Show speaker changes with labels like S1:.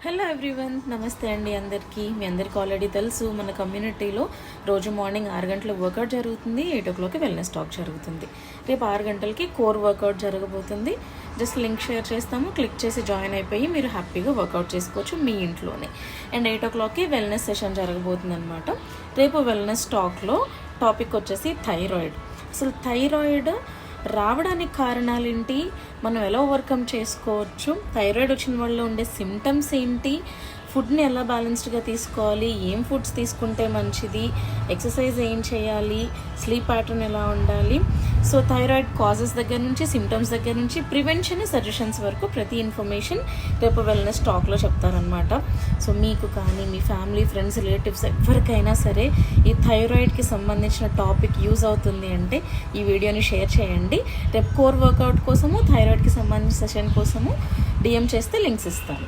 S1: Hello everyone, నమస్తే అండి అందరికీ. మీ అందరికీ ఆల్రెడీ తెలుసు, మన కమ్యూనిటీలో రోజు మార్నింగ్ 6 గంటలకు వర్కౌట్ జరుగుతుంది, 8 o'clock వెల్నెస్ టాక్ జరుగుతుంది. రేపు 6 గంటలకి కోర్ వర్కౌట్ జరగబోతుంది. జస్ట్ లింక్ షేర్ చేస్తాము, క్లిక్ చేసి జాయిన్ అయిపోయి మీరు హ్యాపీగా వర్కౌట్ చేసుకోవచ్చు మీ ఇంట్లోనే. అండ్ 8 o'clock వెల్నెస్ సెషన్ జరగబోతుంది అనమాట. రేపు వెల్నెస్ టాక్లో టాపిక్ వచ్చేసి థైరాయిడ్. అసలు థైరాయిడ్ రావడానికి కారణాలు ఏంటి, మనం ఎలా ఓవర్కమ్ చేసుకోవచ్చు, థైరాయిడ్ వచ్చిన వాళ్ళలో ఉండే సిమ్టమ్స్ ఏంటి, ఫుడ్ని ఎలా బ్యాలెన్స్డ్గా తీసుకోవాలి, ఏం ఫుడ్స్ తీసుకుంటే మంచిది, ఎక్సర్సైజ్ ఏం చేయాలి, స్లీప్ ప్యాటర్న్ ఎలా ఉండాలి, సో థైరాయిడ్ కాజెస్ దగ్గర నుంచి, సిమ్టమ్స్ దగ్గర నుంచి, ప్రివెన్షన్ సజెషన్స్ వరకు ప్రతి ఇన్ఫర్మేషన్ రేపు వెల్నెస్ టాక్లో చెప్తారనమాట. సో మీకు కానీ మీ ఫ్యామిలీ, ఫ్రెండ్స్, రిలేటివ్స్ ఎవరికైనా సరే ఈ థైరాయిడ్కి సంబంధించిన టాపిక్ యూజ్ అవుతుంది అంటే ఈ వీడియోని షేర్ చేయండి. రేపు కోర్ వర్కౌట్ కోసము, థైరాయిడ్కి సంబంధించిన సెషన్ కోసము DM చేస్తే లింక్స్ ఇస్తాను.